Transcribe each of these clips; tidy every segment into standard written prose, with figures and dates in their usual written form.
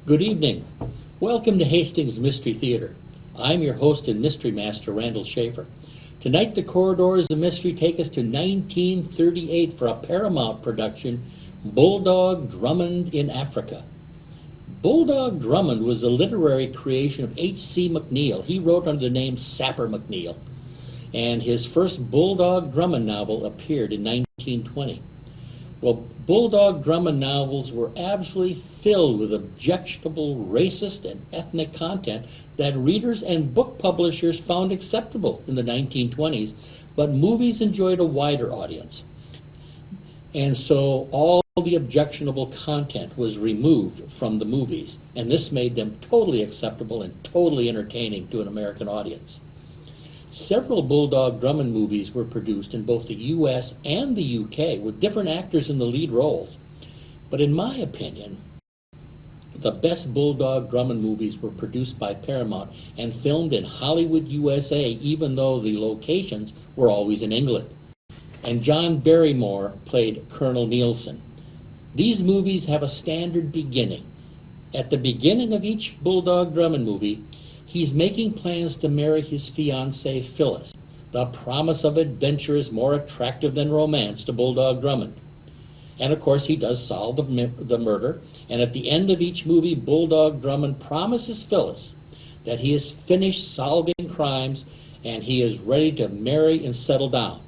Good evening. Welcome to Hastings Mystery Theater. I'm your host and mystery master, Randall Schaefer. Tonight, the corridors of mystery take us to 1938 for a Paramount production, Bulldog Drummund in Africa. Bulldog Drummund was a literary creation of H.C. McNeill. He wrote under the name Sapper McNeill, and his first Bulldog Drummund novel appeared in 1920. Well, Bulldog Drummund novels were absolutely filled with objectionable, racist, and ethnic content that readers and book publishers found acceptable in the 1920s, but movies enjoyed a wider audience. And so all the objectionable content was removed from the movies, and this made them totally acceptable and totally entertaining to an American audience. Several Bulldog Drummund movies were produced in both the U.S. and the U.K. with different actors in the lead roles. But in my opinion, the best Bulldog Drummund movies were produced by Paramount and filmed in Hollywood, USA, even though the locations were always in England. And John Barrymore played Colonel Nielsen. These movies have a standard beginning. At the beginning of each Bulldog Drummund movie, he's making plans to marry his fiancée, Phyllis. The promise of adventure is more attractive than romance to Bulldog Drummund. And of course, he does solve the murder. And at the end of each movie, Bulldog Drummund promises Phyllis that he has finished solving crimes and he is ready to marry and settle down.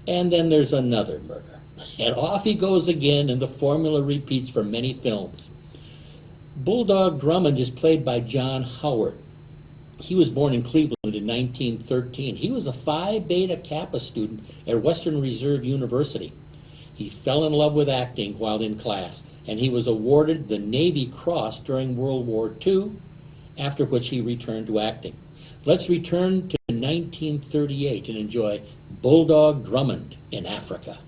And then there's another murder. And off he goes again, and the formula repeats for many films. Bulldog Drummund is played by John Howard. He was born in Cleveland in 1913. He was a Phi Beta Kappa student at Western Reserve University. He fell in love with acting while in class, and he was awarded the Navy Cross during World War II, after which he returned to acting. Let's return to 1938 and enjoy Bulldog Drummund in Africa.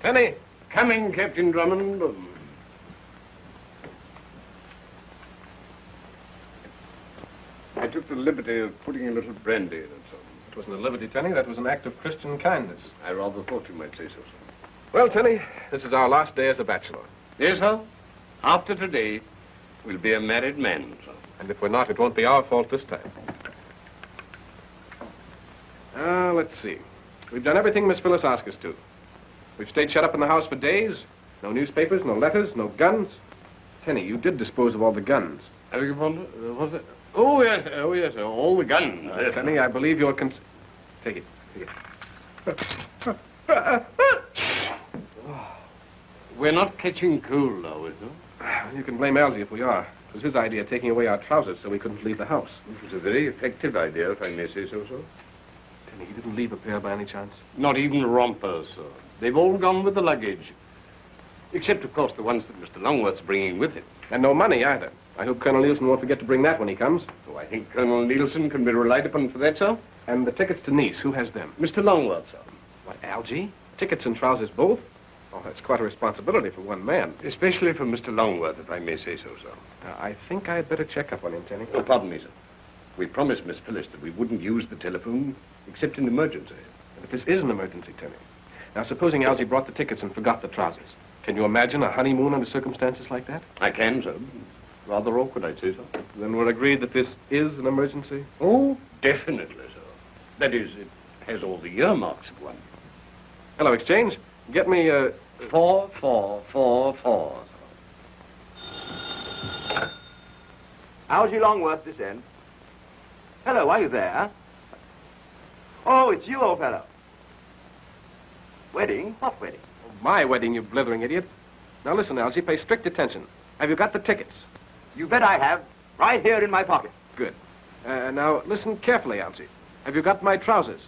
Penny, coming, Captain Drummond. I took the liberty of putting a little brandy in it, sir. It wasn't a liberty, Tenny. That was an act of Christian kindness. I rather thought you might say so, sir. Well, Tenny, this is our last day as a bachelor. Yes, sir. After today, we'll be a married man, sir. And if we're not, it won't be our fault this time. Let's see. We've done everything Miss Phyllis asked us to. We've stayed shut up in the house for days. No newspapers, no letters, no guns. Tenny, you did dispose of all the guns. I beg your pardon? What's that? Oh, yes, sir. All the guns. Tenny, I believe you're Take it. Take it. We're not catching cold, are we, sir? You can blame Algy if we are. It was his idea taking away our trousers so we couldn't leave the house. It was a very effective idea, if I may say so, sir. Tenny, he didn't leave a pair by any chance? Not even rompers, sir. They've all gone with the luggage. Except, of course, the ones that Mr. Longworth's bringing with him. And no money, either. I hope Colonel Nielsen won't forget to bring that when he comes. Oh, I think Colonel Nielsen can be relied upon for that, sir. And the tickets to Nice, who has them? Mr. Longworth, sir. What, Algy? Tickets and trousers both? Oh, that's quite a responsibility for one man. Especially for Mr. Longworth, if I may say so, sir. I think I'd better check up on him, Tenny. Oh, pardon me, sir. We promised Miss Phyllis that we wouldn't use the telephone except in emergency. But this is an emergency, Tenny. Now, supposing Algy brought the tickets and forgot the trousers. Can you imagine a honeymoon under circumstances like that? I can, sir. Rather awkward, I'd say, sir. Then we're agreed that this is an emergency? Oh, definitely, sir. That is, it has all the earmarks of one. Hello, Exchange. Get me, 4444, sir. Algy Longworth, this end. Hello, are you there? Oh, it's you, old fellow. Wedding? What wedding? My wedding, you blithering idiot. Now listen, Algy, pay strict attention. Have you got the tickets? You bet I have. Right here in my pocket. Good. Now, listen carefully, Algy. Have you got my trousers?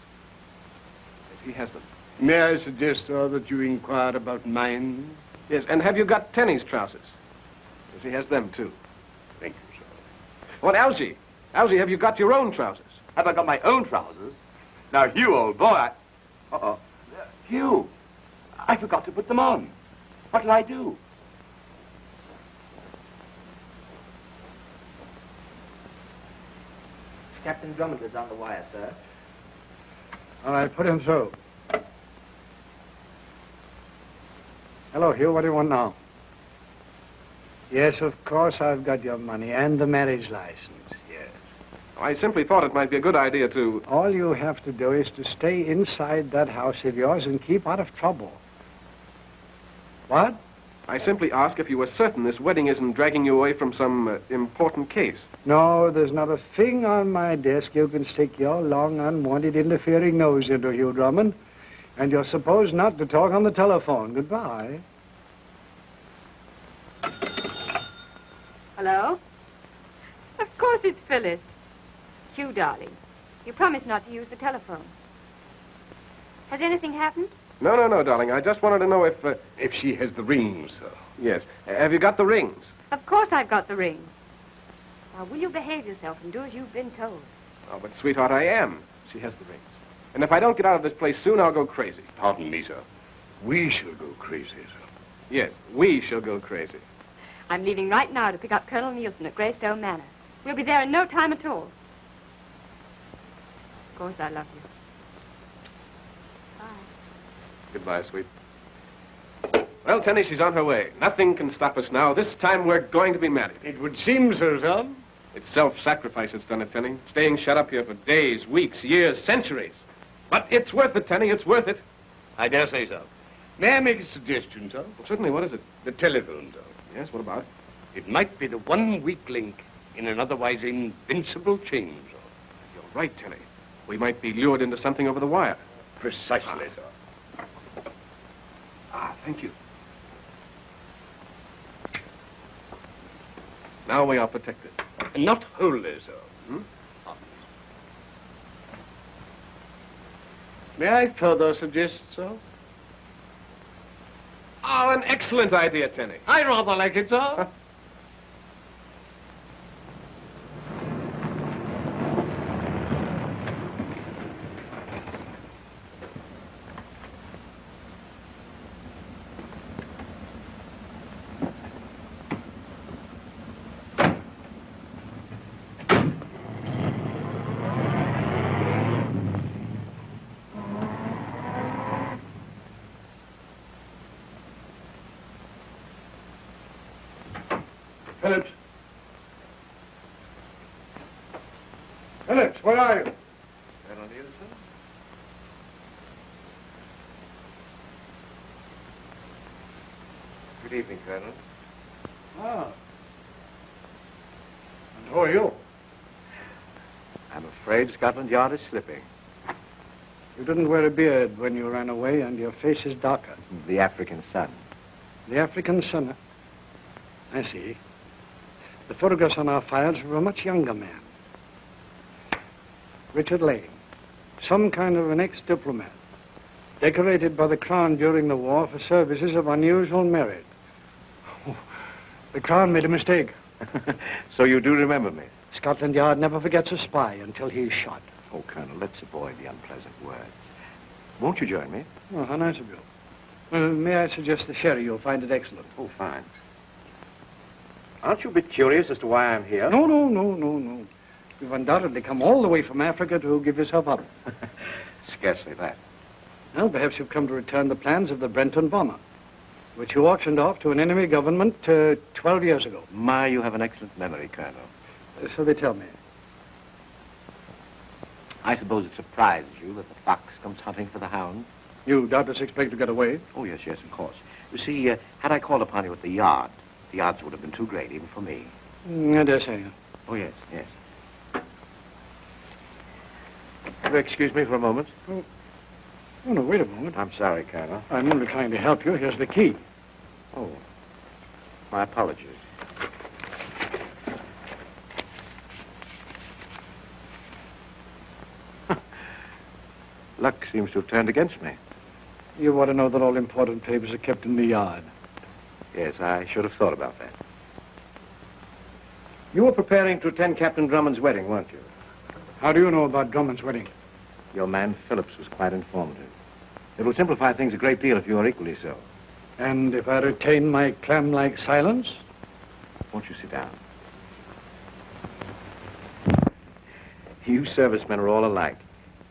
Yes, he has them. May I suggest, sir, that you inquire about mine? Yes, and have you got Tenny's trousers? Yes, he has them, too. Thank you, sir. What, Algy? Algy, have you got your own trousers? Have I got my own trousers? Now, Hugh, old boy, Uh-oh. Hugh, I forgot to put them on. What'll I do? Captain Drummond is on the wire, sir. All right, put him through. Hello, Hugh. What do you want now? Yes, of course, I've got your money and the marriage license, yes. I simply thought it might be a good idea to... All you have to do is to stay inside that house of yours and keep out of trouble. What? I simply ask if you were certain this wedding isn't dragging you away from some important case. No, there's not a thing on my desk you can stick your long, unwanted, interfering nose into, Hugh Drummond. And you're supposed not to talk on the telephone. Goodbye. Hello? Of course it's Phyllis. Hugh, darling, you promised not to use the telephone. Has anything happened? No, darling. I just wanted to know if... If she has the rings, sir. Yes. Have you got the rings? Of course I've got the rings. Now, will you behave yourself and do as you've been told? Oh, but sweetheart, I am. She has the rings. And if I don't get out of this place soon, I'll go crazy. Pardon me, sir. We shall go crazy, sir. Yes, we shall go crazy. I'm leaving right now to pick up Colonel Nielsen at Greystone Manor. We'll be there in no time at all. Of course I love you. Bye. Goodbye, sweet. Well, Tenny, she's on her way. Nothing can stop us now. This time we're going to be married. It would seem so, sir. It's self-sacrifice that's done it, Tenny. Staying shut up here for days, weeks, years, centuries. But it's worth it, Tenny. It's worth it. I dare say so. May I make a suggestion, sir? Well, certainly. What is it? The telephone, sir. Yes, what about it? It might be the one weak link in an otherwise invincible chain, sir. You're right, Tenny. We might be lured into something over the wire. Precisely, sir. Thank you. Now we are protected. Not wholly, sir. May I further suggest, sir? Oh, an excellent idea, Tenny. I rather like it, sir. Phillips. Phillips, where are you? Colonel Nielsen? Good evening, Colonel. Ah. And who are you? I'm afraid Scotland Yard is slipping. You didn't wear a beard when you ran away, and your face is darker. The African sun. The African sun. I see. The photographs on our files were a much younger man. Richard Lane. Some kind of an ex-diplomat. Decorated by the Crown during the war for services of unusual merit. Oh, the Crown made a mistake. So you do remember me? Scotland Yard never forgets a spy until he's shot. Oh, Colonel, let's avoid the unpleasant words. Won't you join me? Oh, how nice of you. May I suggest the sherry? You'll find it excellent. Oh, fine. Aren't you a bit curious as to why I'm here? No. You've undoubtedly come all the way from Africa to give yourself up. Scarcely that. Well, perhaps you've come to return the plans of the Brenton bomber, which you auctioned off to an enemy government 12 years ago. My, you have an excellent memory, Colonel. So they tell me. I suppose it surprises you that the fox comes hunting for the hound? You doubtless expect to get away. Oh, yes, yes, of course. You see, had I called upon you at the yard, the odds would have been too great, even for me. I dare say. Oh, yes, yes. Will you excuse me for a moment? Oh, no, wait a moment. I'm sorry, Colonel. I'm only trying to help you. Here's the key. Oh, my apologies. Luck seems to have turned against me. You want to know that all important papers are kept in the yard. Yes, I should have thought about that. You were preparing to attend Captain Drummond's wedding, weren't you? How do you know about Drummond's wedding? Your man, Phillips, was quite informative. It will simplify things a great deal if you are equally so. And if I retain my clam-like silence? Won't you sit down? You servicemen are all alike.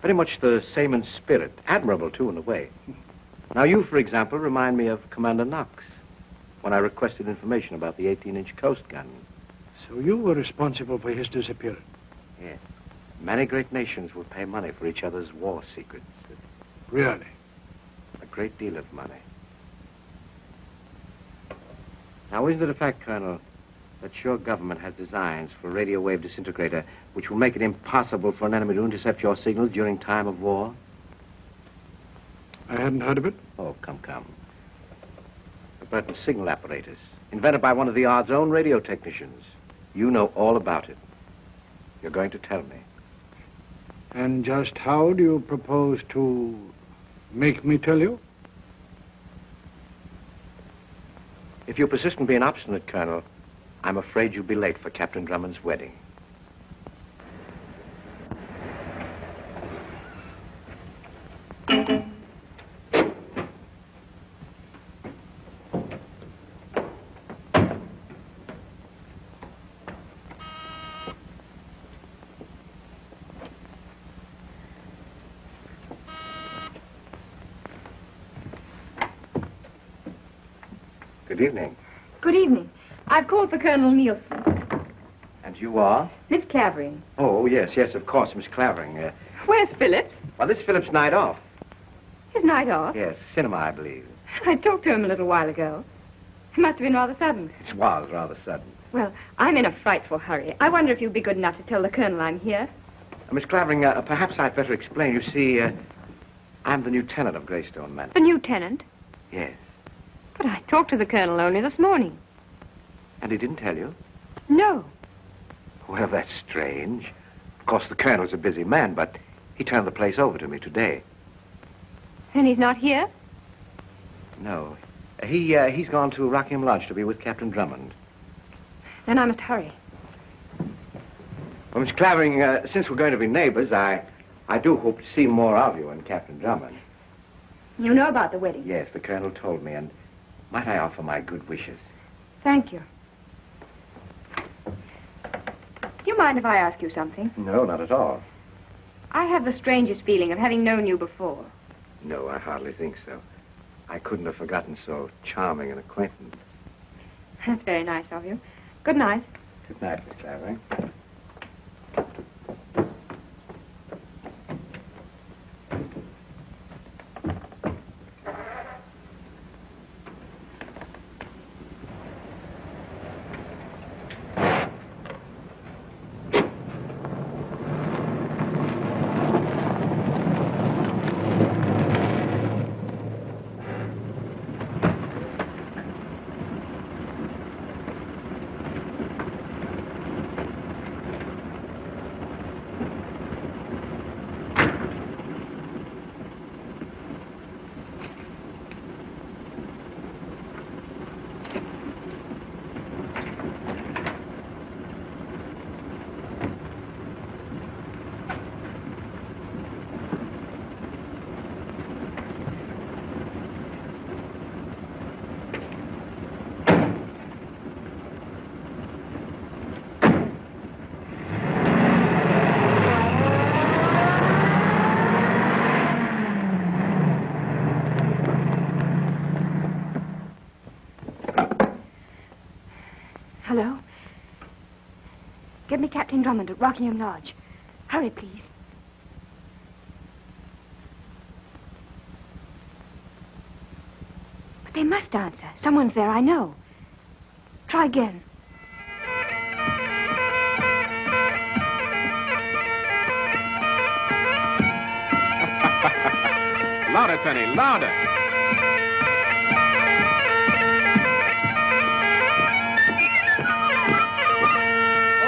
Very much the same in spirit. Admirable, too, in a way. Now, you, for example, remind me of Commander Knox, when I requested information about the 18-inch coast gun. So you were responsible for his disappearance? Yes. Many great nations will pay money for each other's war secrets. Really? A great deal of money. Now, isn't it a fact, Colonel, that your government has designs for a radio wave disintegrator which will make it impossible for an enemy to intercept your signals during time of war? I hadn't heard of it. Oh, come. A Burton signal apparatus, invented by one of the yard's own radio technicians. You know all about it. You're going to tell me. And just how do you propose to make me tell you? If you persist in being obstinate, Colonel, I'm afraid you'll be late for Captain Drummond's wedding. Good evening. Good evening. I've called for Colonel Nielsen. And you are? Miss Clavering. Oh, yes, of course, Miss Clavering. Where's Phillips? Well, this is Philip's night off. His night off? Yes, cinema, I believe. I talked to him a little while ago. It must have been rather sudden. It was rather sudden. Well, I'm in a frightful hurry. I wonder if you'd be good enough to tell the Colonel I'm here. Miss Clavering, perhaps I'd better explain. You see, I'm the new tenant of Greystone Manor. The new tenant? Yes. But I talked to the Colonel only this morning. And he didn't tell you? No. Well, that's strange. Of course, the Colonel's a busy man, but he turned the place over to me today. And he's not here? No. He's gone to Rockingham Lodge to be with Captain Drummond. Then I must hurry. Well, Miss Clavering, since we're going to be neighbors, I do hope to see more of you and Captain Drummond. You know about the wedding? Yes, the Colonel told me, and might I offer my good wishes? Thank you. Do you mind if I ask you something? No, not at all. I have the strangest feeling of having known you before. No, I hardly think so. I couldn't have forgotten so charming an acquaintance. That's very nice of you. Good night. Good night, Miss Clavering. Captain Drummond at Rockingham Lodge. Hurry, please. But they must answer. Someone's there, I know. Try again. Louder, Penny, louder.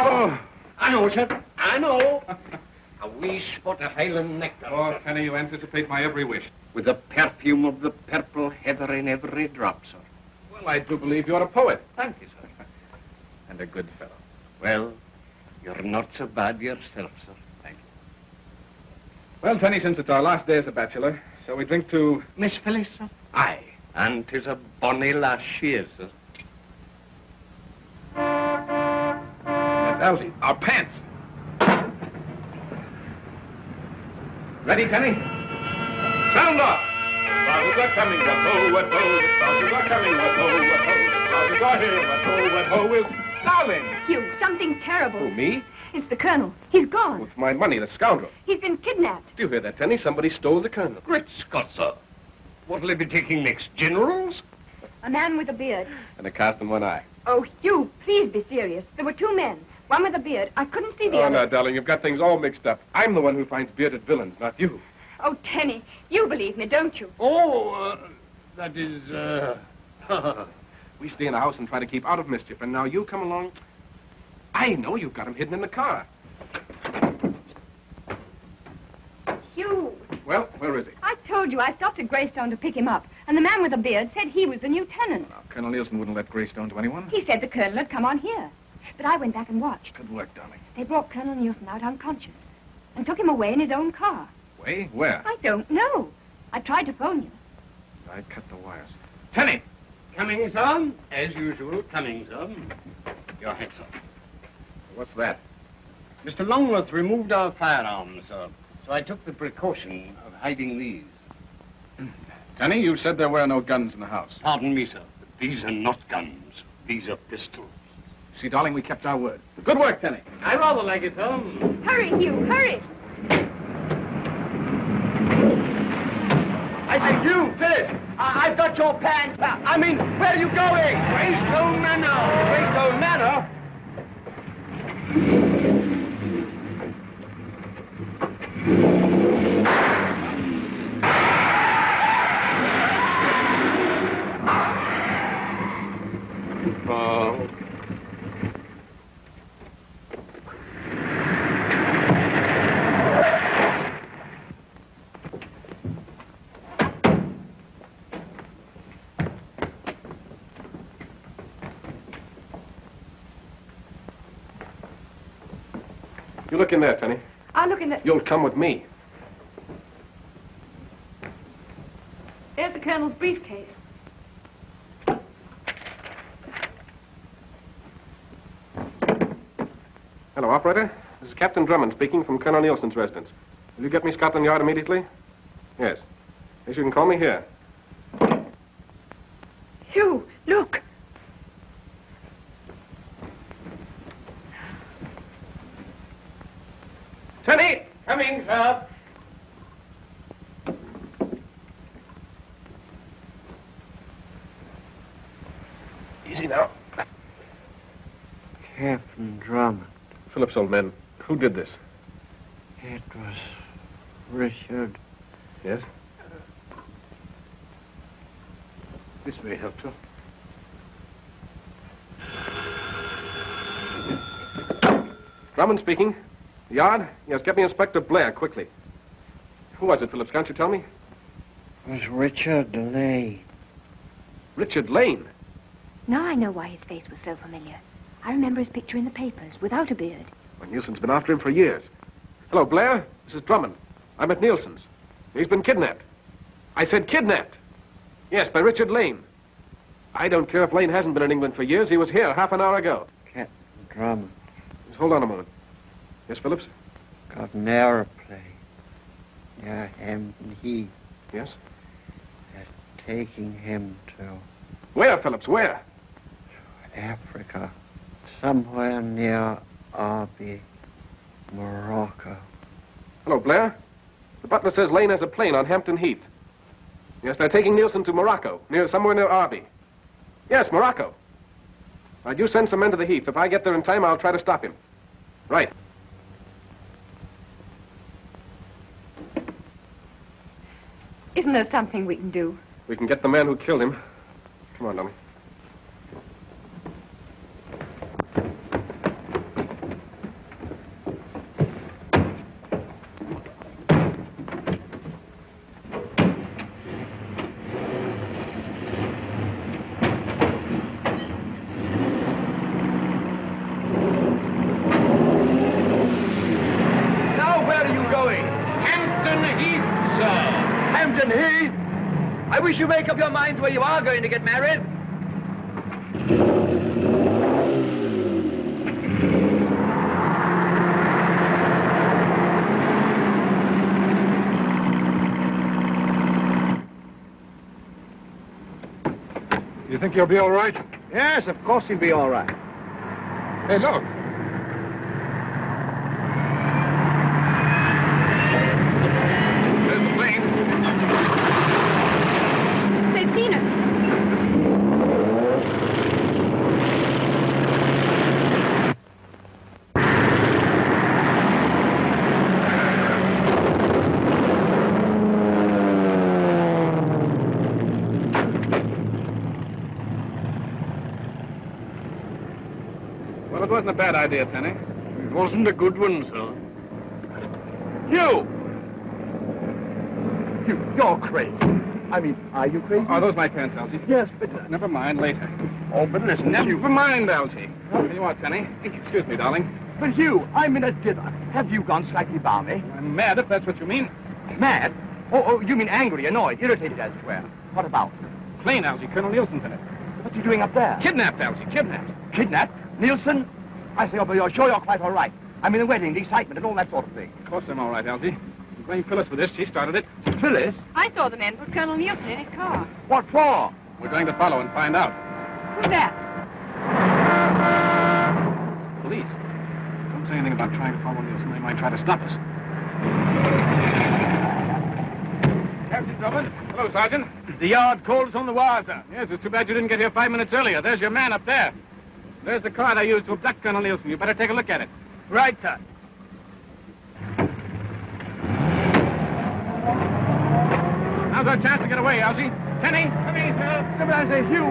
Oh, I know, sir. I know. A wee spot of Highland nectar. Oh, Penny, you anticipate my every wish. With the perfume of the purple heather in every drop, sir. Well, I do believe you're a poet. Thank you, sir. And a good fellow. Well, you're not so bad yourself, sir. Thank you. Well, Penny, since it's our last day as a bachelor, shall we drink to... Miss Phyllis, sir? Aye. And 'tis a bonny lass she is, sir. That's Algy. Our pants. Ready, Penny? Sound off! Trousers are coming, what-ho, what-ho. The trousers are coming, what-ho, what-ho. The trousers are here, what-ho, what-ho. We're starving. Hugh, something terrible. Who, me? It's the Colonel. He's gone. With my money, the scoundrel. He's been kidnapped. Do you hear that, Penny? Somebody stole the colonel. Great Scott, sir. What'll he be taking next? Generals? A man with a beard. And a cast in one eye. Oh, Hugh, please be serious. There were two men. One with a beard. I couldn't see the Oh, other. no, darling, you've got things all mixed up. I'm the one who finds bearded villains, not you. Oh, Tenny, you believe me, don't you? Oh, that is, We stay in the house and try to keep out of mischief, and now you come along. I know you've got him hidden in the car. Hugh, Well, where is he? I told you I stopped at Greystone to pick him up, and the man with the beard said he was the lieutenant. Now, Colonel Nielsen wouldn't let Greystone to anyone. He said the Colonel had come on here. But I went back and watched. Good work, darling. They brought Colonel Nielsen out unconscious and took him away in his own car. Way? Where? I don't know. I tried to phone you. I cut the wires. Tenny! coming, sir. As usual, coming, sir. Your hat, sir. What's that? Mr. Longworth removed our firearms, sir. So I took the precaution of hiding these. Tenny, you said there were no guns in the house. Pardon me, sir. But these are not guns. These are pistols. See, darling, we kept our word. Good work, Tenny. I rather like it, sir. Hurry, Hugh, hurry. I say, you, Phyllis, I've got your pants. I mean, where are you going? Greystone Manor. Greystone Manor? You look in there, Tenny. I'll look in the... You'll come with me. There's the Colonel's briefcase. Hello, operator. This is Captain Drummond speaking from Colonel Nielsen's residence. Will you get me Scotland Yard immediately? Yes. Yes, you can call me here. Hugh, look. Tenny, coming, sir. Easy now. Captain Drummond. Phillips, old man, who did this? It was Richard. Yes? This may help, sir. Drummond speaking. Yard? Yes, get me Inspector Blair, quickly. Who was it, Phillips? Can't you tell me? It was Richard Lane. Richard Lane. Now I know why his face was so familiar. I remember his picture in the papers, without a beard. Well, Nielsen's been after him for years. Hello, Blair. This is Drummond. I'm at Nielsen's. He's been kidnapped. I said kidnapped. Yes, by Richard Lane. I don't care if Lane hasn't been in England for years. He was here half an hour ago. Captain Drummond Just hold on a moment. Yes, Phillips? got an airplane near Hampton Heath. Yes? They're taking him to Where, Phillips? Where? Africa. Somewhere near Arby, Morocco. Hello, Blair. The butler says Lane has a plane on Hampton Heath. Yes, they're taking Nielsen to Morocco, somewhere near Arby. Yes, Morocco. Right, you send some men to the Heath. If I get there in time, I'll try to stop him. Right. Isn't there something we can do? We can get the man who killed him. Come on, dummy. Now, where are you going? Hampton Heath, sir. Hampton Heath? I wish you make up your minds where you are going to get married. You think you'll be all right? Yes, of course he'll be all right. Hey, look. There's the plane. They've seen us. Well, it wasn't a bad idea, Tenny. It wasn't a good one, sir. Hugh! Hugh, you're crazy. I mean, are you crazy? Are those my pants, Elsie? Yes, but... Never mind, later. Oh, but listen, Never mind, Elsie. Here you are, Tenny. Excuse me, darling. But Hugh, I'm in a dither. Have you gone slightly balmy? I'm mad, if that's what you mean. Mad? Oh, you mean angry, annoyed, irritated, as it were. What about? Plane, Elsie. Colonel Nielsen's in it. What's he doing up there? Kidnapped, Elsie. Kidnapped. Kidnapped? Nielsen? I say, but you're sure you're quite all right. I mean, the wedding, the excitement, and all that sort of thing. Of course I'm all right, Elsie. I'm blame Phyllis for this. She started it. Phyllis? I saw the men put Colonel Nielsen in his car. What for? We're going to follow and find out. Who's that? Police. Don't say anything about trying to follow Nielsen. They might try to stop us. Captain Drummond. Hello, Sergeant. The yard called us on the wire, sir. Yes, it's too bad you didn't get here 5 minutes earlier. There's your man up there. There's the car they used to abduct Colonel Nielsen. You better take a look at it. Right, sir. Now's our chance to get away, Elsie. Tenny, come here, sir. But I say, Hugh,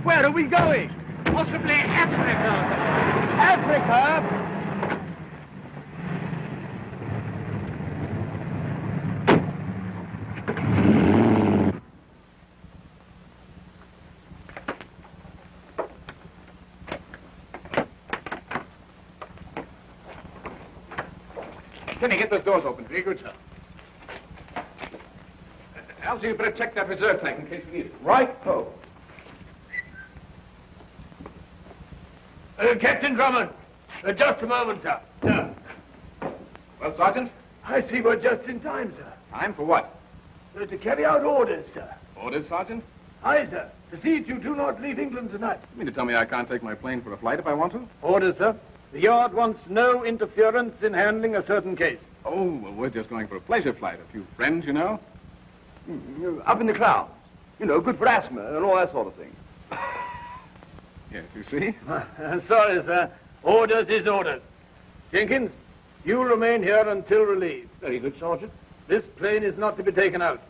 where are we going? Possibly Africa. Africa? Tenny, get those doors open. Very good, sir. Elsie, you better check that reserve tank in case we need it. Right, Captain Drummond. Just a moment, sir. Sir. Well, Sergeant? I see we're just in time, sir. Time for what? To carry out orders, sir. Orders, Sergeant? Aye, sir. To see that you do not leave England tonight. You mean to tell me I can't take my plane for a flight if I want to? Orders, sir. The yard wants no interference in handling a certain case. Oh, well, we're just going for a pleasure flight. A few friends, you know. Up in the clouds. You know, good for asthma and all that sort of thing. Yes, you see? Sorry, sir. Orders is orders. Jenkins, you remain here until relieved. Very good, Sergeant. This plane is not to be taken out.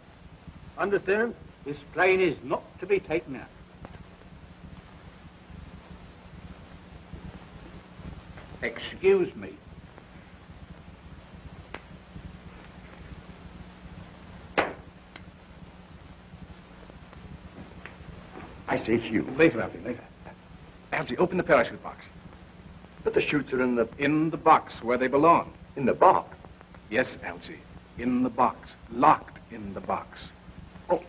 Understand? This plane is not to be taken out. Excuse me. I say, Hugh. Later, Elsie, later. Elsie, open the parachute box. But the chutes are in the box where they belong. in the box. Yes, Elsie. In the box. Locked in the box. Oh,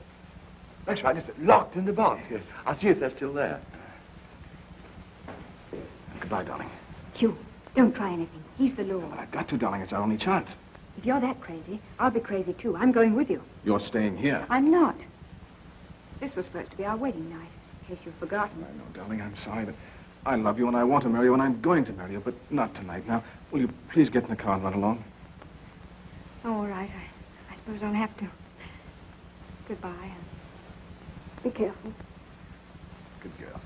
that's right. It's locked in the box. Yes. I'll see if they're still there. Goodbye, darling. Hugh, don't try anything. He's the law. But I've got to, darling. It's our only chance. If you're that crazy, I'll be crazy too. I'm going with you. You're staying here. I'm not. This was supposed to be our wedding night, in case you've forgotten. I know, darling. I'm sorry, but I love you and I want to marry you and I'm going to marry you, but not tonight. Now, will you please get in the car and run along? Oh, all right. I suppose I'll have to. Goodbye. Be careful. Good girl.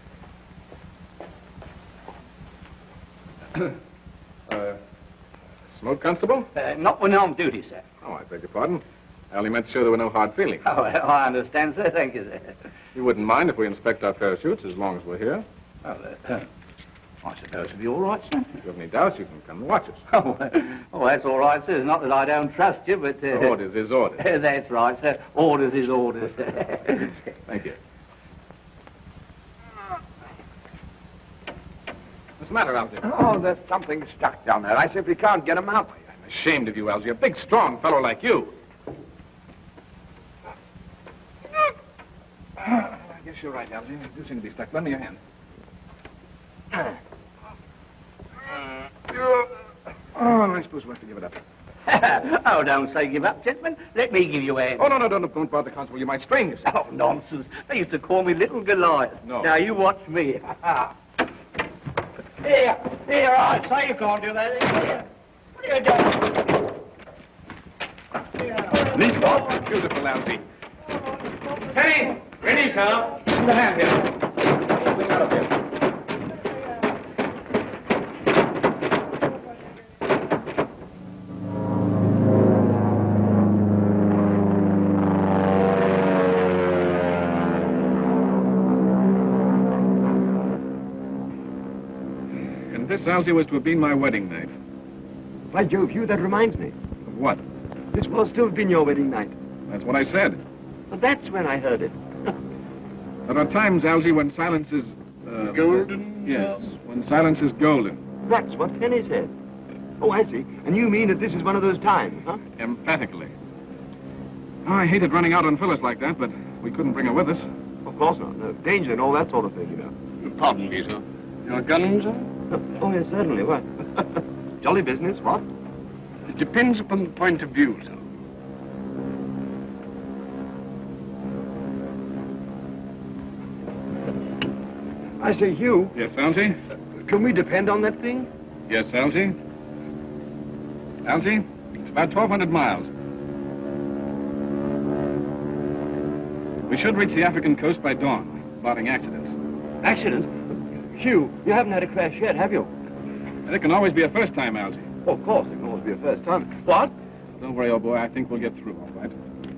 Smoke, Constable? Not when on duty, sir. Oh, I beg your pardon. I only meant to show there were no hard feelings. Oh, I understand, sir. Thank you, sir. You wouldn't mind if we inspect our parachutes as long as we're here? Well, I suppose it'll be all right, sir. If you have any doubts, you can come and watch us. Oh, that's all right, sir. It's not that I don't trust you, but... Orders is orders. That's right, sir. Orders is orders. Thank you. What's the matter, Algy? Oh, there's something stuck down there. I simply can't get him out. I'm ashamed of you, Algy. A big, strong fellow like you. I guess you're right, Algy. You do seem to be stuck. Lend me your hand. Oh, I suppose we'll have to give it up. Oh, don't say give up, gentlemen. Let me give you a hand. Oh, no, don't bother, Constable. You might strain yourself. Oh, nonsense. They used to call me Little Goliath. No. Now, you watch me. Here, I say you can't do that. Here. What are you doing? Neat walk. Beautiful, Algy. Penny! Ready, sir. Give the hand here. Bring out of here. And this, Algy, was to have been my wedding night. By Jove, Hugh, that reminds me. Of what? This was to have been your wedding night. That's what I said. But that's when I heard it. There are times, Algy, when silence is... golden? Yes, when silence is golden. That's what Penny said. Oh, I see. And you mean that this is one of those times, huh? Emphatically. Oh, I hated running out on Phyllis like that, but we couldn't bring her with us. Of course not. No. Danger and all that sort of thing, you know. Pardon me, sir. Your gun, sir? Oh, yes, certainly. What? Jolly business, what? It depends upon the point of view, sir. I say, Hugh, Yes, Algy? can we depend on that thing? Yes, Algy? Algy, it's about 1,200 miles. We should reach the African coast by dawn, barring accidents. Accident? Hugh, you haven't had a crash yet, have you? And it can always be a first time, Algy. Oh, of course, it can always be a first time. What? Don't worry, old boy. I think we'll get through, all right?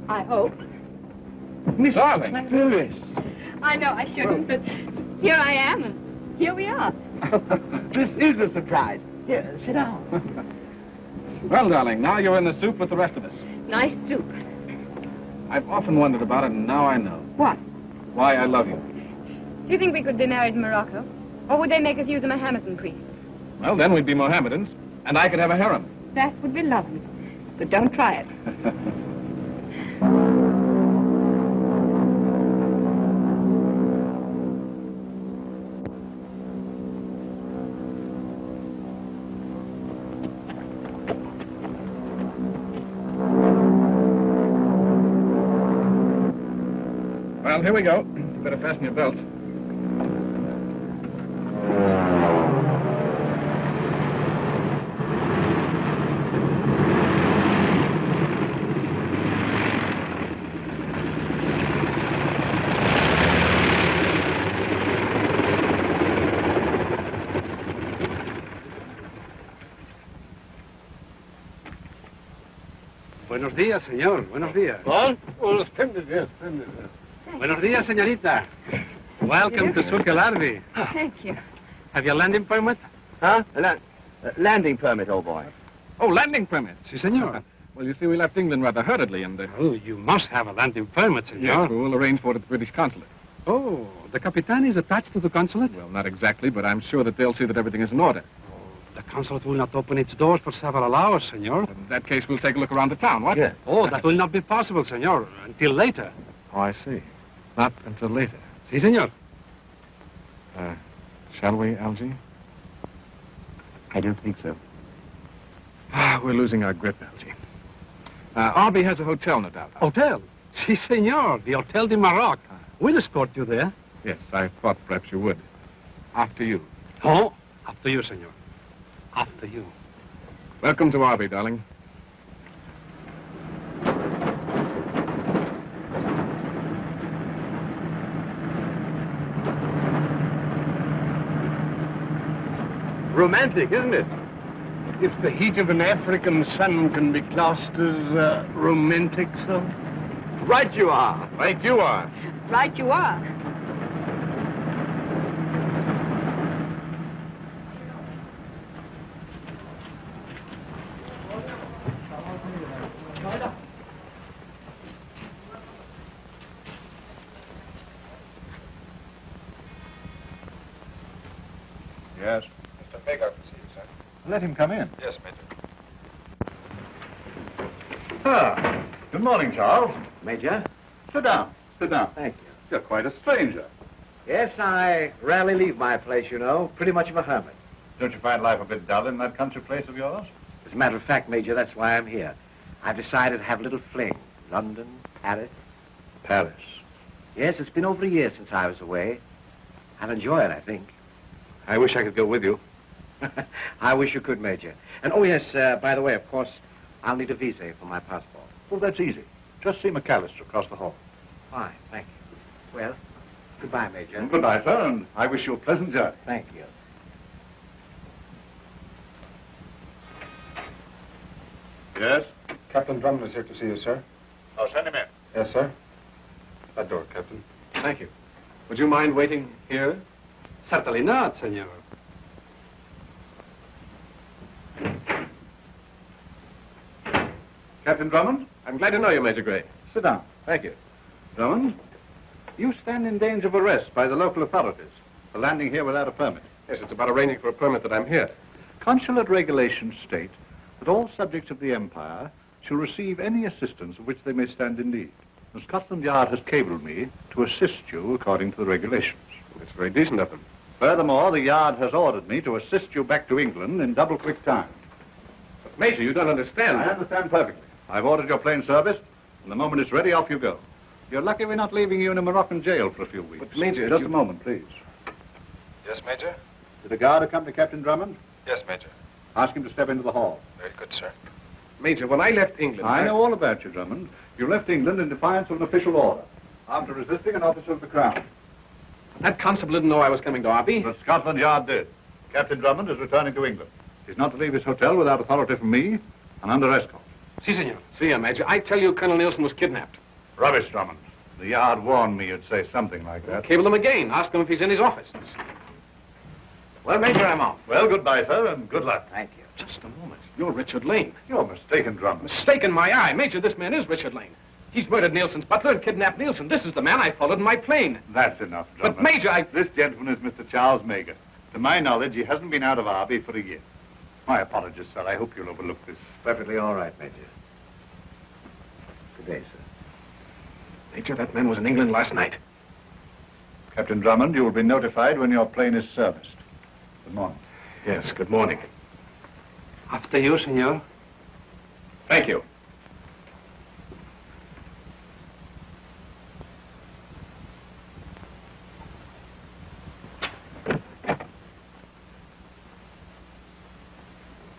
I hope. Miss Darling. Phyllis. I know I shouldn't, but here I am, and here we are. This is a surprise. Here, sit down. Well, darling, now you're in the soup with the rest of us. Nice soup. I've often wondered about it, and now I know. What? Why I love you. Do you think we could be married in Morocco? Or would they make us use a Mohammedan priest? Well, then we'd be Mohammedans, and I could have a harem. That would be lovely. But don't try it. Well, here we go. You better fasten your belts. Buenos días, señor. Buenos días. Well, splendid, yes, splendid. Buenos días, señorita. Welcome to Souk El Arbi. Thank you. Have your landing permit? Huh? Landing permit, old boy. Oh, landing permit. Si, senor. Well, you see, we left England rather hurriedly, and... Oh, you must have a landing permit, Yes, senor. we'll arrange for it at the British consulate. Oh, the Capitan is attached to the consulate? Well, not exactly, but I'm sure that they'll see that everything is in order. The consulate will not open its doors for several hours, senor. In that case, we'll take a look around the town, what? Yeah. Oh, that will not be possible, senor, until later. Oh, I see. Not until later. Si, senor. Shall we, Algy? I don't think so. Ah, we're losing our grip, Algy. Arby has a hotel, no doubt. Hotel? Si, senor. The Hotel de Maroc. We'll escort you there. Yes, I thought perhaps you would. After you. Oh, after you, senor. After you. Welcome to Arby, darling. Romantic, isn't it? If the heat of an African sun can be classed as romantic, sir. Right you are. Right you are. Right you are. Yes. Mr. Baker, to see you, sir. Let him come in. Yes, Major. Ah, good morning, Charles. Major? Sit down. Sit down. Thank you. You're quite a stranger. Yes, I rarely leave my place, you know. Pretty much of a hermit. Don't you find life a bit dull in that country place of yours? As a matter of fact, Major, that's why I'm here. I've decided to have a little fling. London, Paris. Paris. Yes, it's been over a year since I was away. I'll enjoy it, I think. I wish I could go with you. I wish you could, Major. And, oh, yes, by the way, of course, I'll need a visa for my passport. Well, that's easy. Just see McAllister across the hall. Fine, thank you. Well, goodbye, Major. Goodbye, sir, and I wish you a pleasant journey. Thank you. Yes? Captain Drummond is here to see you, sir. Oh, send him in. Yes, sir. That door, Captain. Thank you. Would you mind waiting here? Certainly not, senor. Captain Drummond, I'm glad to know you, Major Gray. sit down. Thank you. Drummond, you stand in danger of arrest by the local authorities for landing here without a permit. Yes, it's about arranging for a permit that I'm here. Consulate regulations state that all subjects of the Empire shall receive any assistance of which they may stand in need. The Scotland Yard has cabled me to assist you according to the regulations. It's very decent of them. Furthermore, the Yard has ordered me to assist you back to England in double quick time. But, Major, you don't understand. I understand perfectly. I've ordered your plane service, and the moment it's ready, off you go. You're lucky we're not leaving you in a Moroccan jail for a few weeks. But, Major, Just a moment, please. Yes, Major? Did a guard accompany Captain Drummond? Yes, Major. Ask him to step into the hall. Very good, sir. Major, when I left England... I know all about you, Drummond. You left England in defiance of an official order, after resisting an officer of the Crown. That constable didn't know I was coming to Arby. The Scotland Yard did. Captain Drummond is returning to England. He's not to leave his hotel without authority from me and under escort. Si, senor. See ya, Major. I tell you, Colonel Nielsen was kidnapped. Rubbish, Drummond. The Yard warned me you'd say something like that. Cable him again. Ask him if he's in his office. Well, Major, I'm off. Well, goodbye, sir, and good luck. Thank you. Just a moment. You're Richard Lane. You're mistaken, Drummond. Mistaken my eye. Major, this man is Richard Lane. He's murdered Nielsen's butler and kidnapped Nielsen. This is the man I followed in my plane. That's enough, Drummond. But, Major, This gentleman is Mr. Charles Mager. To my knowledge, he hasn't been out of Arby for a year. My apologies, sir. I hope you'll overlook this. Perfectly all right, Major. Good day, sir. Major, that man was in England last night. Captain Drummond, you will be notified when your plane is serviced. Good morning. Yes, good morning. After you, senor. Thank you.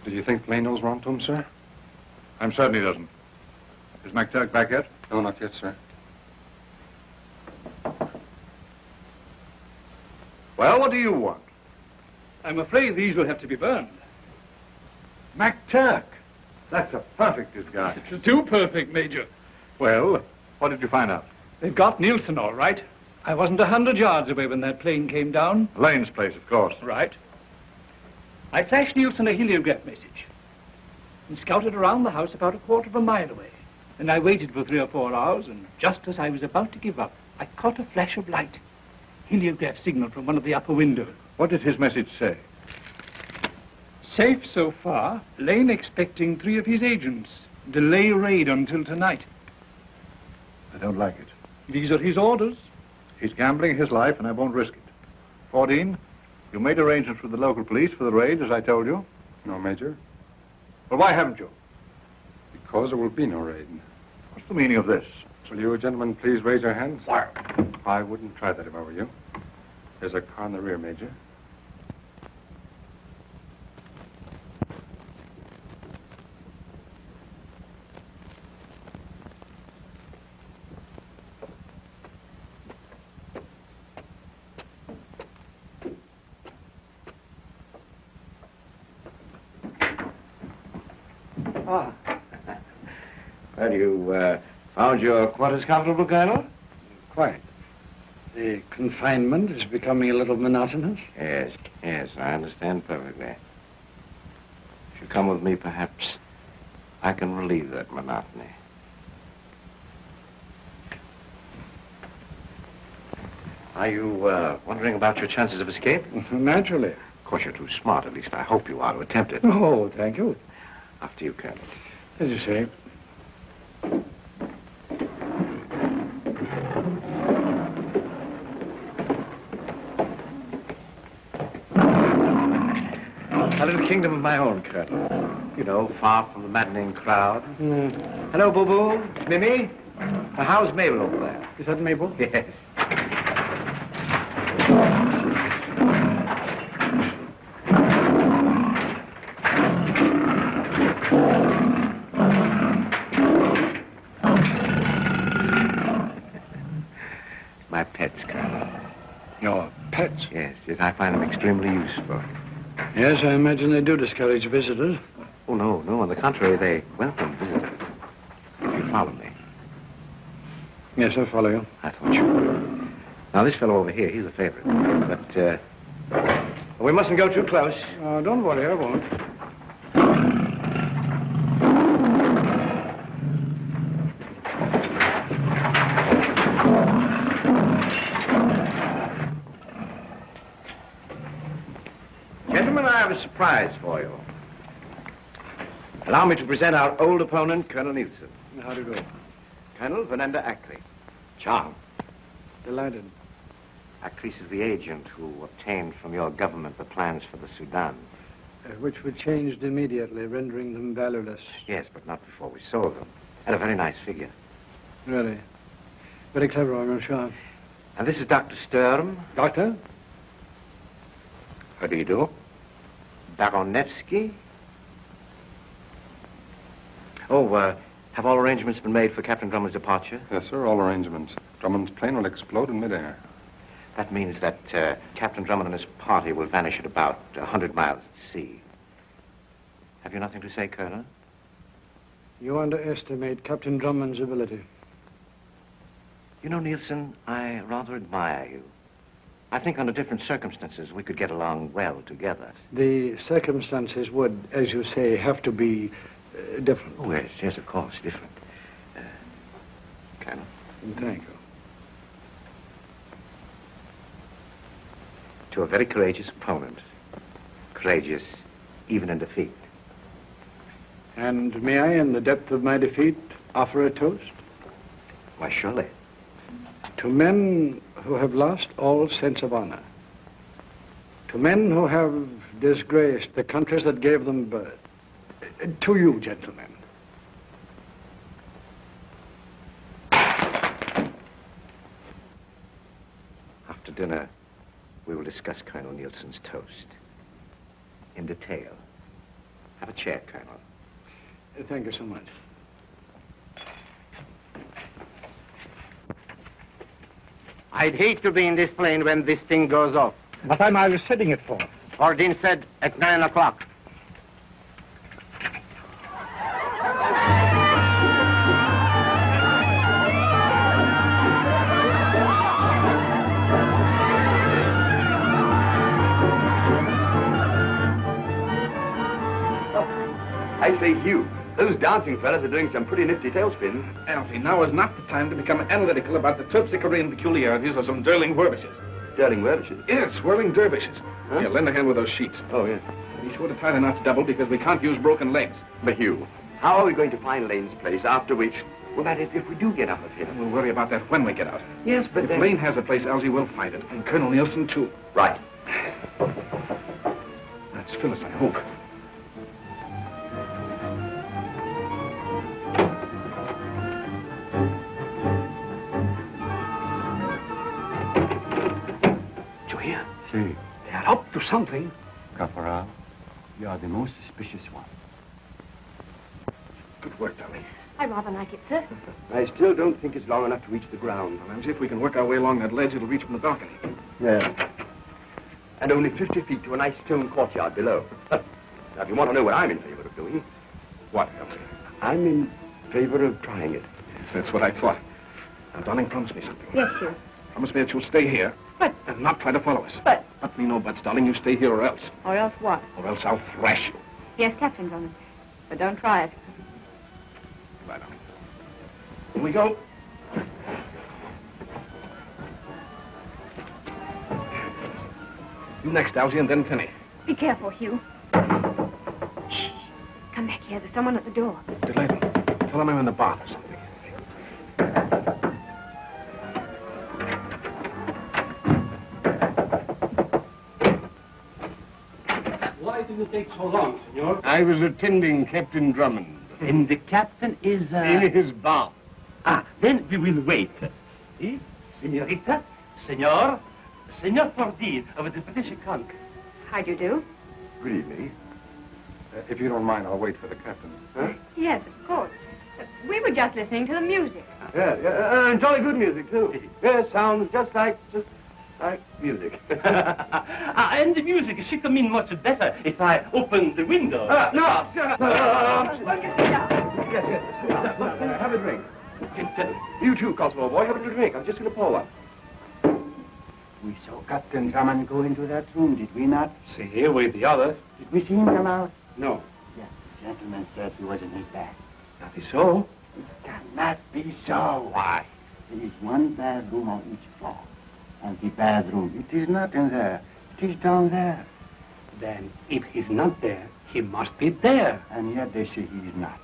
Do you think Lane knows we're on to him, sir? I'm certain he doesn't. Is McTurk back yet? No, not yet, sir. Well, what do you want? I'm afraid these will have to be burned. McTurk. That's a perfect disguise. It's too perfect, Major. Well, what did you find out? They've got Nielsen all right. I wasn't 100 yards away when that plane came down. Lane's place, of course. Right. I flashed Nielsen a heliograph message and scouted around the house about a quarter of a mile away. And I waited for 3 or 4 hours, and just as I was about to give up, I caught a flash of light. Heliograph signal from one of the upper windows. What did his message say? Safe so far. Lane expecting 3 of his agents. Delay raid until tonight. I don't like it. These are his orders. He's gambling his life, and I won't risk it. 14, you made arrangements with the local police for the raid, as I told you. No, Major. Well, why haven't you? Because there will be no raid. What's the meaning of this? Will you gentlemen please raise your hands? Fire. I wouldn't try that if I were you. There's a car in the rear, Major. Ah. Well, you found your quarters comfortable, Colonel? Quite. The confinement is becoming a little monotonous. Yes, I understand perfectly. If you come with me, perhaps I can relieve that monotony. Are you wondering about your chances of escape? Naturally. Of course, you're too smart. At least I hope you are to attempt it. Oh, thank you. After you, Colonel. As you say. A little kingdom of my own, Colonel. You know, far from the maddening crowd. Hello, Boo-Boo. Mimi? How's Mabel over there? Is that Mabel? Yes. My pets, Colonel. Your pets? Yes, I find them extremely useful. Yes, I imagine they do discourage visitors. Oh, no, on the contrary, they welcome visitors. If you follow me. Yes, I follow you. I thought you would. Now, this fellow over here, he's a favorite. But, we mustn't go too close. Don't worry, I won't. Gentlemen, I have a surprise for you. Allow me to present our old opponent, Colonel Nielsen. How do you go? Colonel Vanenda Ackley. Charm. Delighted. Ackley is the agent who obtained from your government the plans for the Sudan. Which were changed immediately, rendering them valueless. Yes, but not before we sold them. At a very nice figure. Really? Very clever, I'm sure. And this is Dr. Sturm. Doctor? How do you do? Baronevsky. Oh, have all arrangements been made for Captain Drummond's departure? Yes, sir, all arrangements. Drummond's plane will explode in midair. That means that Captain Drummond and his party will vanish at about 100 miles at sea. Have you nothing to say, Colonel? You underestimate Captain Drummond's ability. You know, Nielsen, I rather admire you. I think under different circumstances we could get along well together. The circumstances would, as you say, have to be different. Oh, yes, of course, different. Colonel. Thank you. To a very courageous opponent. Courageous even in defeat. And may I, in the depth of my defeat, offer a toast? Why, surely. To men who have lost all sense of honor. To men who have disgraced the countries that gave them birth. To you, gentlemen. After dinner, we will discuss Colonel Nielsen's toast. In detail. Have a chair, Colonel. Thank you so much. I'd hate to be in this plane when this thing goes off. What time are you setting it for? Ordine said at 9 o'clock. I say, Hugh, those dancing fellas are doing some pretty nifty tailspins. Alfie, now is not the time to become analytical about the Terpsichorean peculiarities of some Derling dervishes. Derling dervishes? Yes, whirling dervishes. Huh? Here, lend a hand with those sheets. Oh, yes. Be sure to tie the knots double because we can't use broken legs. But, Hugh, how are we going to find Lane's place after which... Well, that is, if we do get out of here. We'll worry about that when we get out. Yes, but if then... Lane has a place, Algy will find it. And Colonel Nielsen, too. Right. That's Phyllis, I hope. See. They're up to something. Caporal, you are the most suspicious one. Good work, darling. I rather like it, sir. I still don't think it's long enough to reach the ground. Well, Algy, if we can work our way along that ledge, it'll reach from the balcony. Yeah. And only 50 feet to a nice stone courtyard below. Now, if you want to know what I'm in favor of doing, What, Elie? I'm in favor of trying it. Yes, that's what I thought. Now, darling, promise me something. Yes, Hugh. Promise me that you'll stay here. But- And not try to follow us. But- Let me know, buts, darling. You stay here or else. Or else what? Or else I'll thrash you. Yes, Captain Drummond. But don't try it. Goodbye, darling. Here we go. You next, Algy, and then Penny. Be careful, Hugh. Shh. Come back here. There's someone at the door. Delay. Tell them I'm in the bath or something. Why do you take so long, senor? I was attending Captain Drummond. And the captain is, In his bath. Ah, then we will wait. See? Senorita, senor, Senor Fordine of the British Conk. How'd you do? Good evening. If you don't mind, I'll wait for the captain. Huh? Yes, of course. We were just listening to the music. Yeah, and jolly good music, too. Yeah, sounds just like music. And the music should come in much better if I open the window. No! Yes, Have a drink. You too, Constable boy. Have a drink. I'm just going to pour one. We saw Captain Drummond go into that room, did we not? See here with the others. Did we see him come out? No. Yes, the gentleman said he was in his bag. That is so. It cannot be so. Why? There is one bedroom on each floor. And the bedroom, it is not in there. It is down there. Then, if he's not there, he must be there. And yet they say he is not.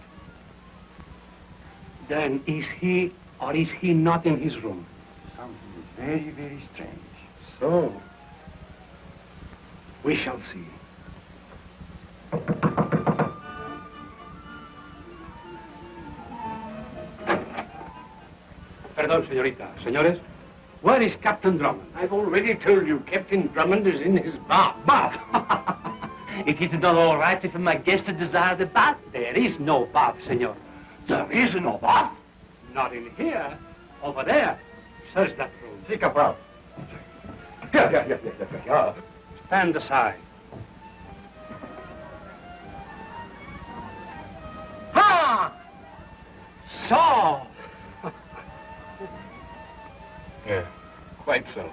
Then is he or is he not in his room? Something very, very strange. So, we shall see. Perdón, señorita. Señores, where is Captain Drummond? I've already told you Captain Drummond is in his bath. Bath! It is not all right if my guest desire the bath. There is no bath, senor. There is no bath? Not in here. Over there. Search that room. Take a breath. Yeah. Stand aside. Ha! So! Yeah, quite so.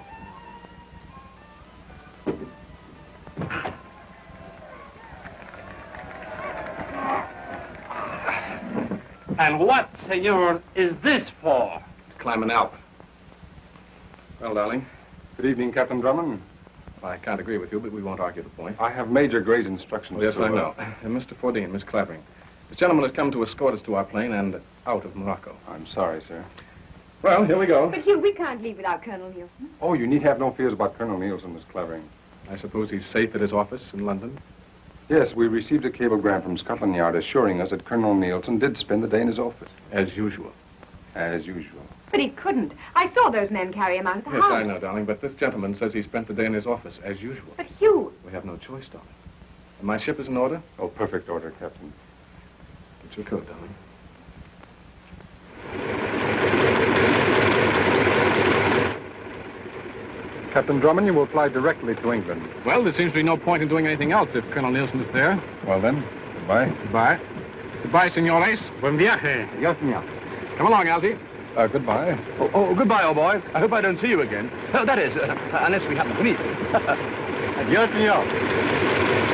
And what, senor, is this for? Climb an Alp. Well, darling. Good evening, Captain Drummond. Well, I can't agree with you, but we won't argue the point. I have Major Gray's instructions. Well, yes, to, I know. Mr. Fordine, Miss Clavering. This gentleman has come to escort us to our plane and out of Morocco. I'm sorry, sir. Well, here we go. But, Hugh, we can't leave without Colonel Nielsen. Oh, you need have no fears about Colonel Nielsen, Miss Clavering. I suppose he's safe at his office in London? Yes, we received a cablegram from Scotland Yard assuring us that Colonel Nielsen did spend the day in his office. As usual. As usual. But he couldn't. I saw those men carry him out of the Yes, house. I know, darling, but this gentleman says he spent the day in his office, as usual. But, Hugh... We have no choice, darling. And my ship is in order? Oh, perfect order, Captain. Get your coat, darling. Captain Drummond, you will fly directly to England. Well, there seems to be no point in doing anything else if Colonel Nielsen is there. Well, then, goodbye. Goodbye. Goodbye, senores. Buen viaje. Yes, senor. Come along, Algy. Goodbye. Oh, goodbye, old boy. I hope I don't see you again. That is, unless we happen to meet. Adios, senor.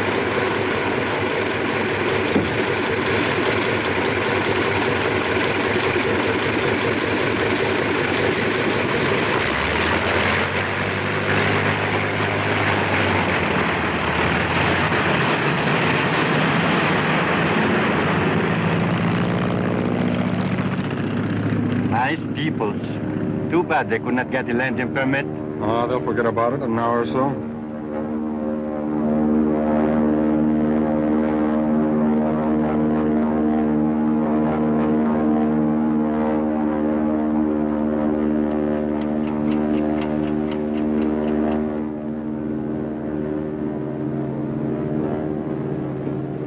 Nice peoples. Too bad they could not get the landing permit. Oh, they'll forget about it in an hour or so.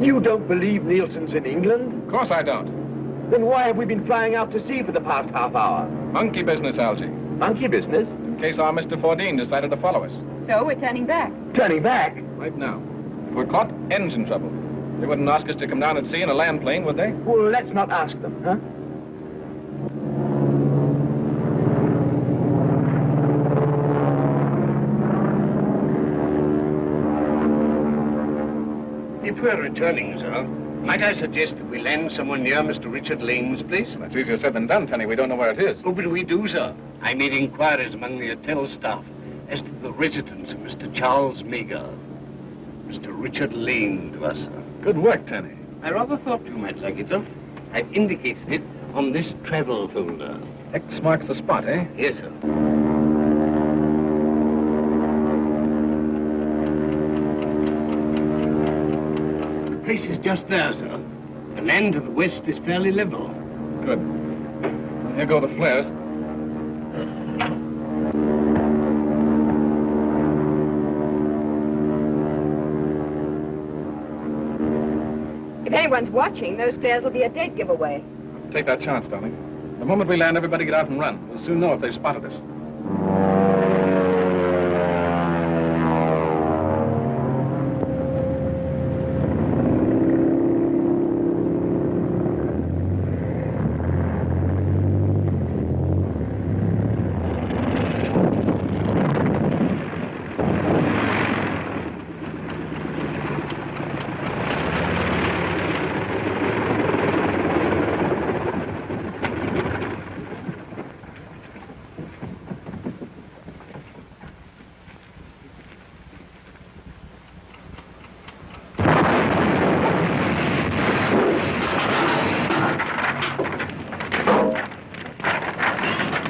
You don't believe Nielsen's in England? Of course I don't. Then why have we been flying out to sea for the past half hour? Monkey business, Algy. Monkey business? In case our Mr. Fordine decided to follow us. So we're turning back. Turning back? Right now. If we're caught, engine trouble. They wouldn't ask us to come down and see in a land plane, would they? Well, let's not ask them, huh? If we're returning, sir, might I suggest that we land somewhere near Mr. Richard Lane's place? That's easier said than done, Tenny. We don't know where it is. Oh, but we do, sir. I made inquiries among the hotel staff as to the residence of Mr. Charles Meagher. Mr. Richard Lane to us, sir. Good work, Tenny. I rather thought you might like it, sir. I've indicated it on this travel folder. X marks the spot, eh? Yes, sir. The place is just there, sir. The land to the west is fairly level. Good. Here go the flares. If anyone's watching, those flares will be a dead giveaway. Take that chance, darling. The moment we land, everybody get out and run. We'll soon know if they've spotted us.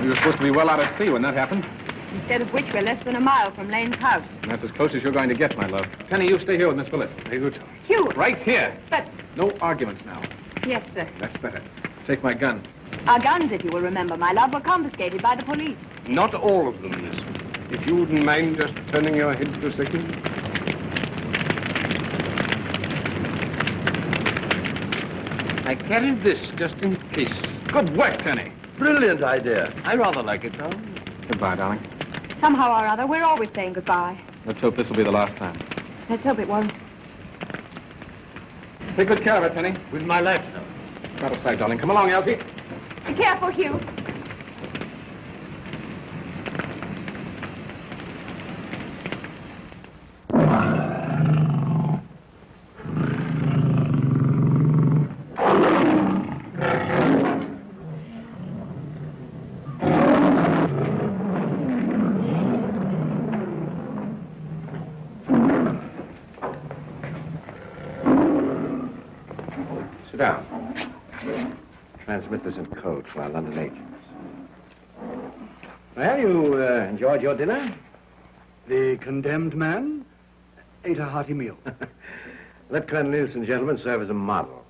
We were supposed to be well out at sea when that happened. Instead of which, we're less than a mile from Lane's house. And that's as close as you're going to get, my love. Penny, you stay here with Miss Willett. Very good. Hugh! Right here. But... No arguments now. Yes, sir. That's better. Take my gun. Our guns, if you will remember, my love, were confiscated by the police. Not all of them, miss. If you wouldn't mind just turning your head for a second. I carried this just in case. Good work, Tenny. Brilliant idea. I rather like it, though. Goodbye, darling. Somehow or other, we're always saying goodbye. Let's hope this will be the last time. Let's hope it won't. Take good care of it, Penny. With my life, sir. Out of sight, darling. Come along, Elsie. Be careful, Hugh. Sit down. Transmit this in code for our London agents. Well, you enjoyed your dinner? The condemned man ate a hearty meal. Let Colonel Nielsen, gentlemen, serve as a model.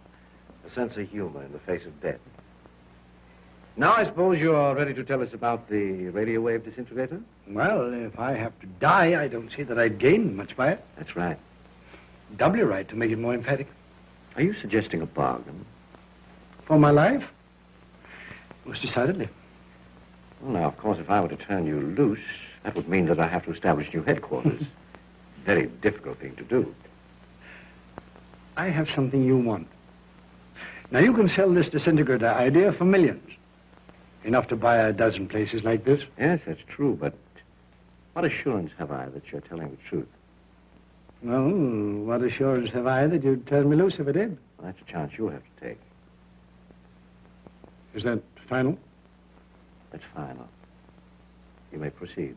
A sense of humor in the face of death. Now, I suppose you're ready to tell us about the radio wave disintegrator? Well, if I have to die, I don't see that I'd gain much by it. That's right. Doubly right to make it more emphatic. Are you suggesting a bargain? For my life? Most decidedly. Well, now, of course, if I were to turn you loose, that would mean that I have to establish new headquarters. Very difficult thing to do. I have something you want. Now, you can sell this disintegrator idea for millions. Enough to buy a dozen places like this. Yes, that's true, but what assurance have I that you're telling the truth? Well, what assurance have I that you'd turn me loose if I did? Well, that's a chance you'll have to take. Is that final? That's final. You may proceed.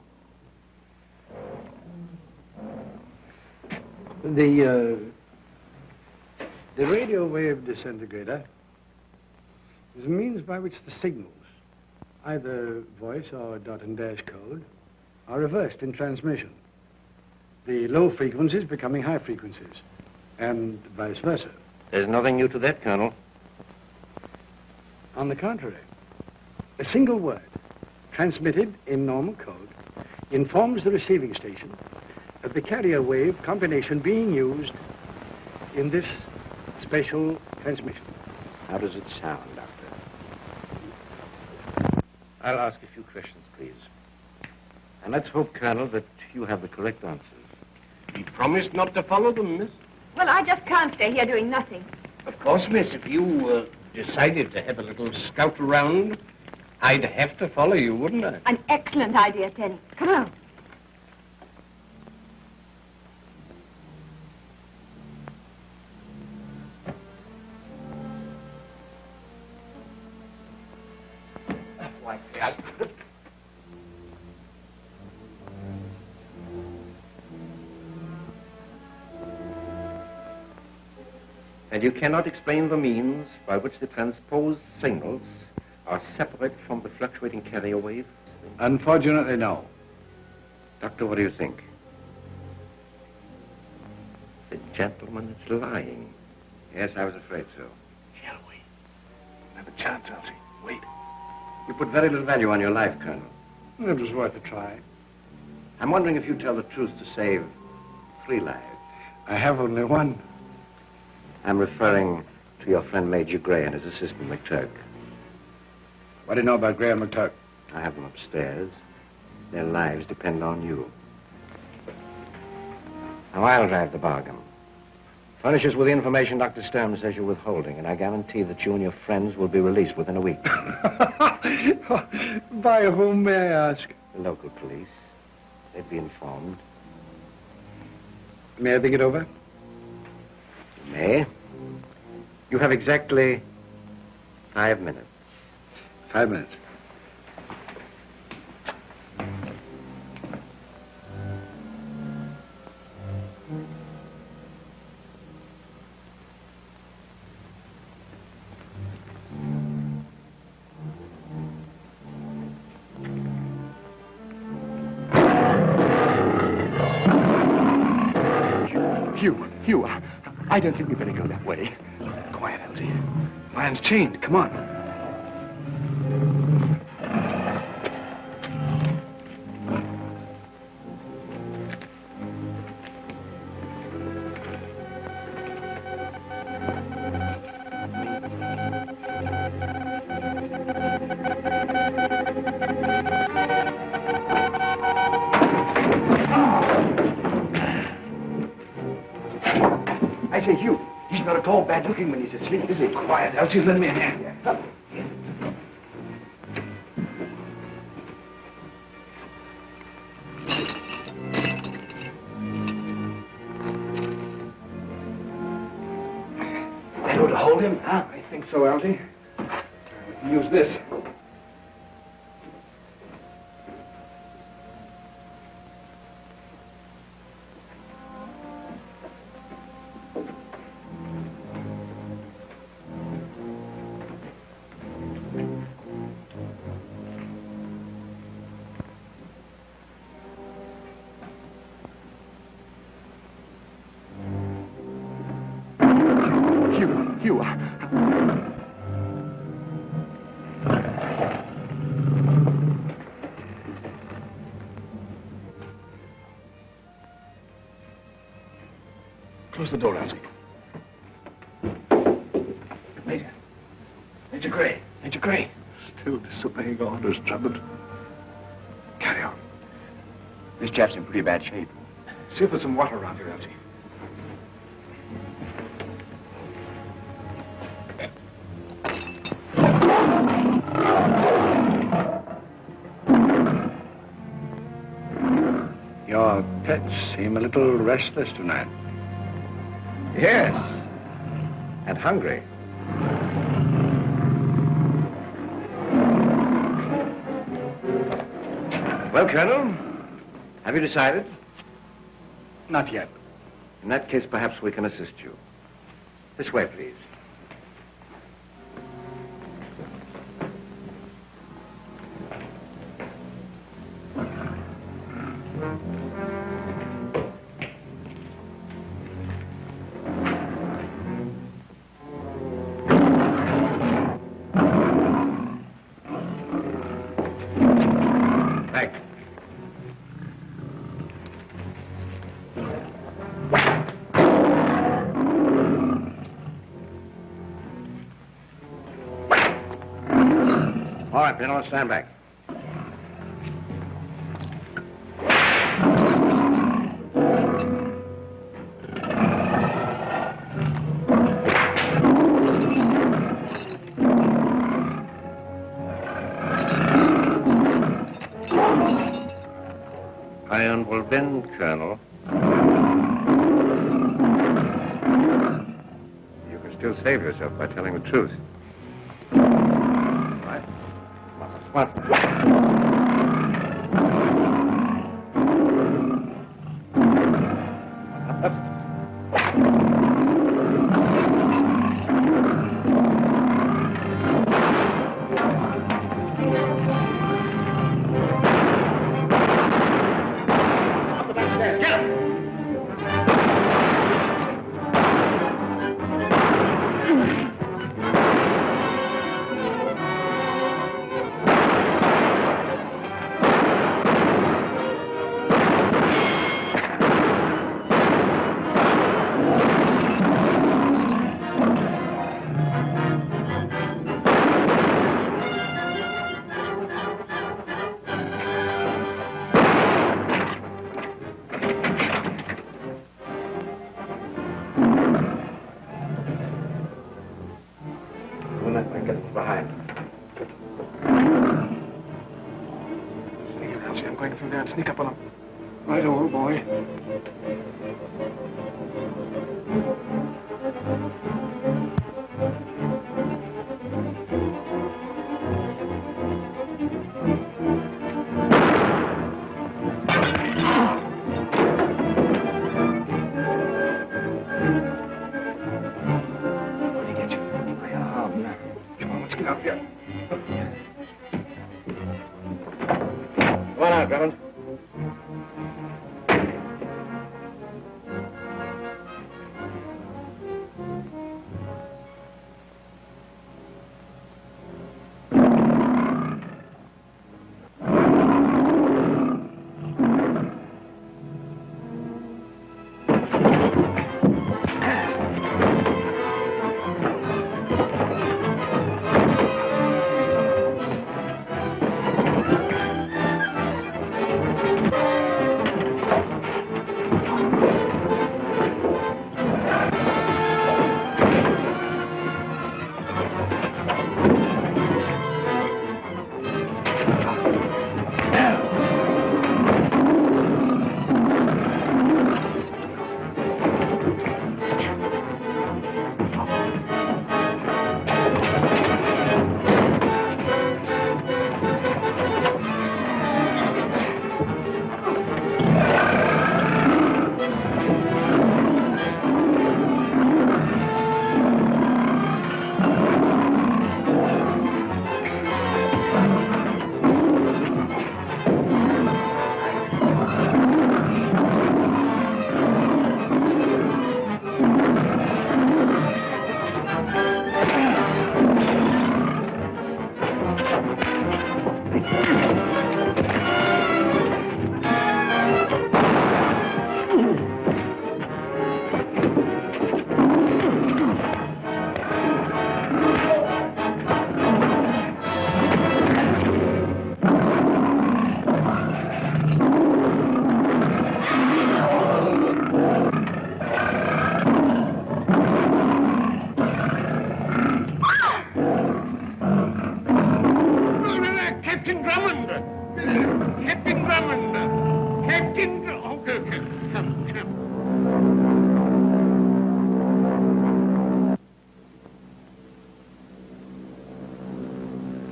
The radio wave disintegrator is a means by which the signals, either voice or dot and dash code, are reversed in transmission. The low frequencies becoming high frequencies, and vice versa. There's nothing new to that, Colonel. On the contrary, a single word, transmitted in normal code, informs the receiving station of the carrier wave combination being used in this special transmission. How does it sound, Doctor? I'll ask a few questions, please. And let's hope, Colonel, that you have the correct answers. He promised not to follow them, miss. Well, I just can't stay here doing nothing. Of course, miss, if you decided to have a little scout around, I'd have to follow you, wouldn't I? An excellent idea, Tenny. Come on. And you cannot explain the means by which the transposed signals are separated from the fluctuating carrier wave? Unfortunately, no. Doctor, what do you think? The gentleman is lying. Yes, I was afraid so. Shall we? Have a chance, Elsie. Wait. You put very little value on your life, Colonel. It was worth a try. I'm wondering if you tell the truth to save 3 lives. I have only one. I'm referring to your friend Major Gray and his assistant McTurk. What do you know about Gray and McTurk? I have them upstairs. Their lives depend on you. Now, I'll drive the bargain. Furnish us with the information Dr. Sturm says you're withholding, and I guarantee that you and your friends will be released within a week. By whom, may I ask? The local police. They'd be informed. May I think it over? You may. You have exactly 5 minutes. 5 minutes. Hugh, I don't think we better go that way. Quiet, Elsie. Man's chained. Come on. I say, Hugh, he's not at all bad looking when he's asleep, is he? Quiet, Elsie. Lend me a hand. Yeah. That ought to hold him, huh? I think so, Elsie. We can use this. Hugh. Close the door, Elsie. Major Gray. Major Gray. Still disobeying orders, Drummond. Carry on. This chap's in pretty bad shape. See if there's some water around here, Elsie. Your pets seem a little restless tonight. Yes. And hungry. Well, Colonel, have you decided? Not yet. In that case, perhaps we can assist you. This way, please. All right, Colonel, stand back. Iron will bend, Colonel. You can still save yourself by telling the truth. Right. What? Sneak up on him. Right, old boy. Where'd he get you? My arm. Come on, let's get out here. Come on out, Drummond. Captain Drummond! Captain Drummond! Captain... Oh, come.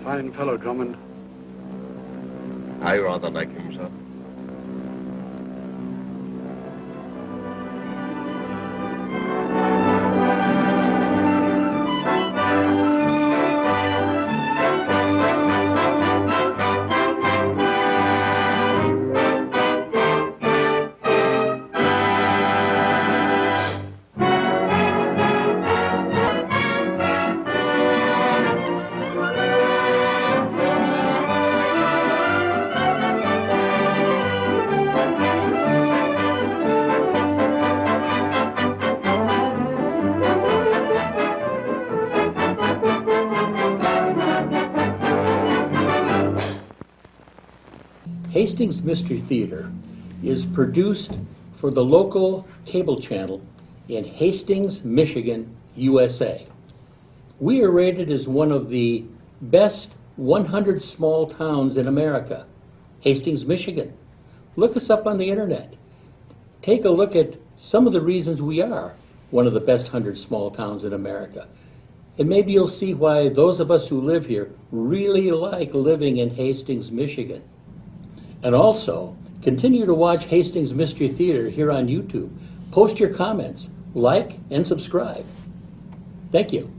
Fine fellow, Drummond. I rather like him, sir. Hastings Mystery Theater is produced for the local cable channel in Hastings, Michigan, USA. We are rated as one of the best 100 small towns in America, Hastings, Michigan. Look us up on the internet. Take a look at some of the reasons we are one of the best 100 small towns in America. And maybe you'll see why those of us who live here really like living in Hastings, Michigan. And also, continue to watch Hastings Mystery Theater here on YouTube. Post your comments, like, and subscribe. Thank you.